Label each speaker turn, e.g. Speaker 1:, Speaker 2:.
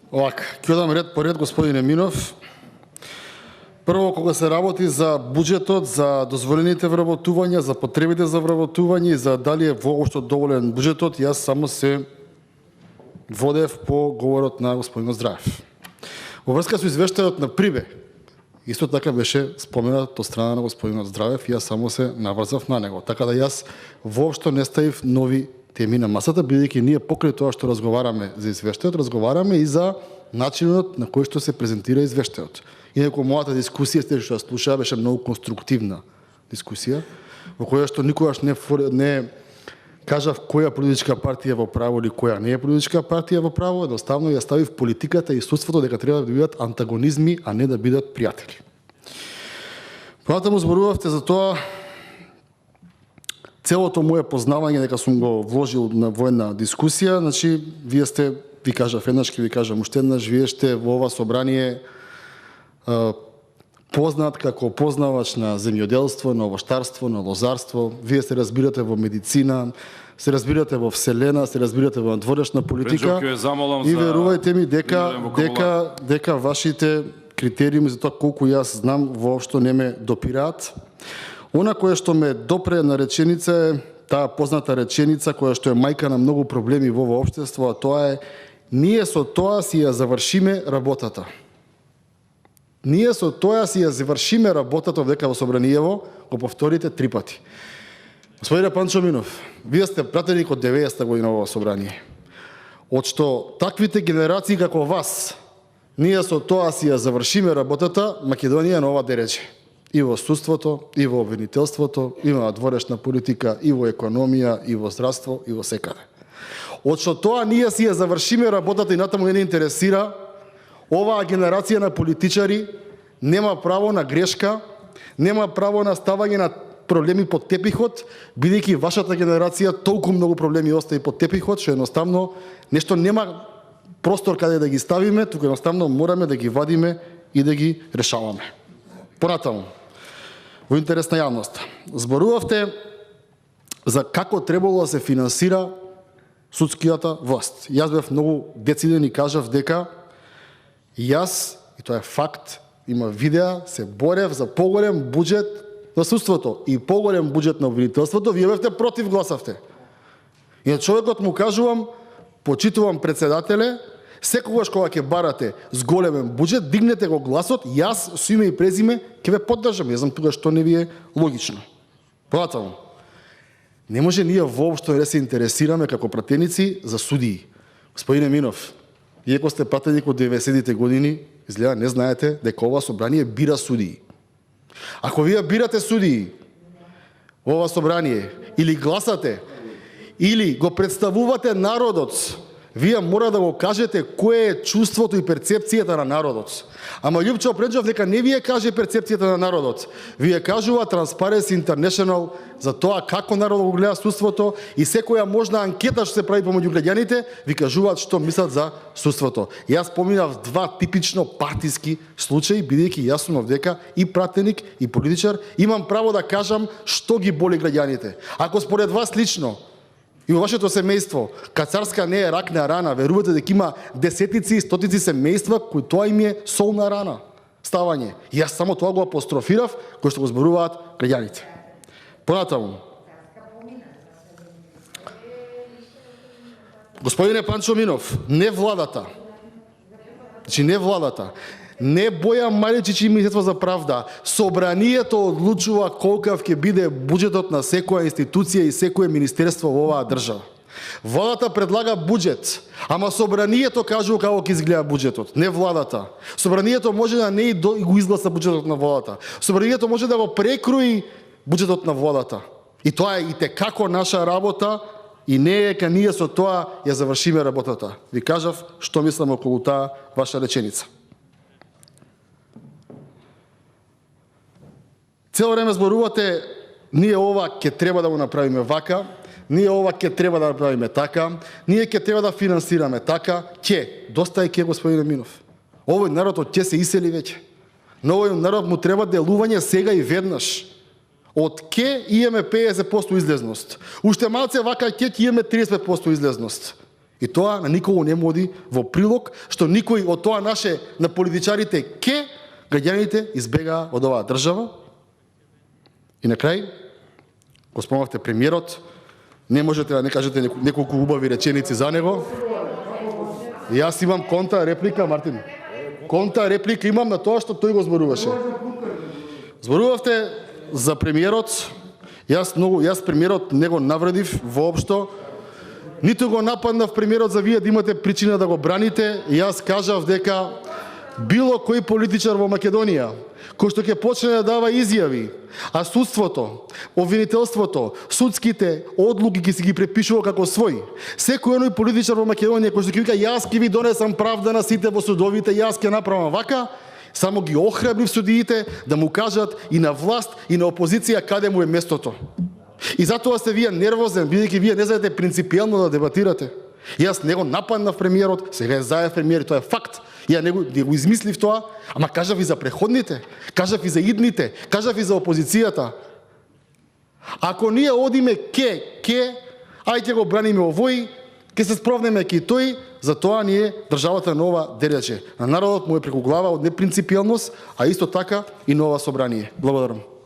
Speaker 1: Овака, ќе дам ред по ред, господине Минов. Прво, кога се работи за буџетот, за дозволените вработувања, за потребите за вработување и за дали е воопшто доволен буџетот, јас само се водев по говорот на господин Здраев. Во врска со извештајот на Прибе, исто така беше споменат од страна на господин Здраев и јас само се наврзав на него. Така да јас воопшто не ставив нови теми на масата, бидејќи ние покрај тоа што разговараме за извештајот, разговараме и за начинот на кој што се презентира извештајот. Инаку мојата дискусија, сте што ја слушаа, беше многу конструктивна дискусија, во која што никогаш не кажав која политичка партија е во право или која не е политичка партија во право, едноставно ја ставив политиката и судството дека треба да бидат антагонизми, а не да бидат пријатели. Понатаму зборувавте за тоа целото моје познавање дека сум го вложил на воена дискусија, значи вие сте, ви кажав еднаш, ќе ви кажам уште еднаш, вие сте во ова собрание познат како познавач на земјоделство, на овоштарство, на лозарство. Вие се разбирате во медицина, се разбирате во вселена, се разбирате во надворешна политика. И верувајте ми дека вашите критериуми за тоа колку јас знам воопшто не ме допираат. Она кое што ме допре на реченица е таа позната реченица која што е мајка на многу проблеми во ова општество, а тоа е: ние со тоа си ја завршиме работата. Ние со тоа си ја завршиме работата дека во Собраниево, го повторите 3 пати. Господине Панчо Минов, вие сте пратеник од 90-та година во Собрание. Од што таквите генерации како вас, ние со тоа си ја завршиме работата, Македонија нова дереже. И во судството, и во обвинителството, и во надворешна политика, и во економија, и во здравство, и во секаде. Од што тоа ние си ја завршиме работата и натаму не интересира, оваа генерација на политичари нема право на грешка, нема право на ставање на проблеми под тепихот, бидејќи вашата генерација толку многу проблеми остави под тепихот, што едноставно нешто нема простор каде да ги ставиме, туку едноставно мораме да ги вадиме и да ги решаваме. Понатаму, во интерес на јавноста, зборувавте за како требало да се финансира судскијата власт. Јас бев многу дециден и кажав дека јас, и тоа е факт, има видеа, се борев за поголем буџет на судството и поголем буџет на обвинителството, вие бевте против, гласавте. И на човекот му кажувам, почитувам председателе, секогаш кога ќе барате с големен буџет, дигнете го гласот, јас со име и презиме ќе ве поддржам. Ја знам тука што не ви е логично. Понатаму, не може ние воопшто да се интересираме како пратеници за судии. Господине Минов, иако сте пратеник од 90-тите години, изгледа не знаете дека ова собрание бира судии. Ако вие бирате судии во ова собрание, или гласате, или го представувате народот, вие мора да го кажете кое е чувството и перцепцијата на народот. Ама Љупчо Пренџов дека не вие каже перцепцијата на народот. Вие кажува Transparency International за тоа како народот го гледа судството и секоја можна анкета што се прави помеѓу граѓаните, ви кажуваат што мислат за судството. Јас поминав 2 типично партиски случаи, бидејќи јас сум овдека и пратеник и политичар, имам право да кажам што ги боли граѓаните. Ако според вас лично и во вашето семејство кацарска не е ракна рана, верувате дека има десетици и стотици семејства кои тоа им е солна рана, ставање. И јас само тоа го апострофирав, кој што го зборуваат граѓаните. Понатаму. Господине Панчо Минов, не владата. Значи не владата. Не Боја Мариќич и Министерство за правда. Собранието одлучува колкав ќе биде буџетот на секоја институција и секое министерство во оваа држава. Владата предлага буџет, ама собранието кажува како ќе изгледа буџетот, не владата. Собранието може да не и го изгласа буџетот на владата. Собранието може да го прекрои буџетот на владата. И тоа е итекако наша работа и не е дека ние со тоа ја завршиме работата. Ви кажав што мислам околу таа ваша реченица. Цело време зборувате, ние ова ќе треба да го направиме вака, ние ова ќе треба да направиме така, ние ќе треба да финансираме така, доста е господине Минов. Овој народ ќе се исели веќе. Но овој народ му треба делување сега и веднаш. Од имаме 50% излезност. Уште малце вака ќе имаме 30% излезност. И тоа на никого не му оди во прилог, што никој од тоа наше на политичарите ке граѓаните избегаа од оваа држава. И на крај, го спомнавте премиерот, не можете да не кажете неколку убави реченици за него. И јас имам контра реплика, Мартин. Контра реплика имам на тоа што тој го зборуваше. Зборувавте за премиерот. Јас премиерот не го навредив воопшто. Ниту го нападнав премиерот за вие да имате причина да го браните. Јас кажав дека било кој политичар во Македонија кој што ќе почне да дава изјави, а судството, обвинителството, судските одлуки ќе си ги препишува како свој. Секој оној политичар во Македонија кој што ќе вика јас ќе ви донесам правда на сите во судовите, јас ќе направам вака, само ги охрабрив судиите да му кажат и на власт и на опозиција каде му е местото. И затоа сте вие нервозен, бидејќи вие не знаете принципиелно да дебатирате. Јас не го нападнав премиерот, сега е заев премиер, тоа е факт. Ја не го измислив тоа, ама кажав и за преходните, кажав и за идните, кажав и за опозицијата. Ако ние одиме ајде го браниме овој, ќе се справнеме ке тој, за тоа ние државата нова делече. На народот му е преку глава од непринципиелност, а исто така и нова собрание. Благодарам.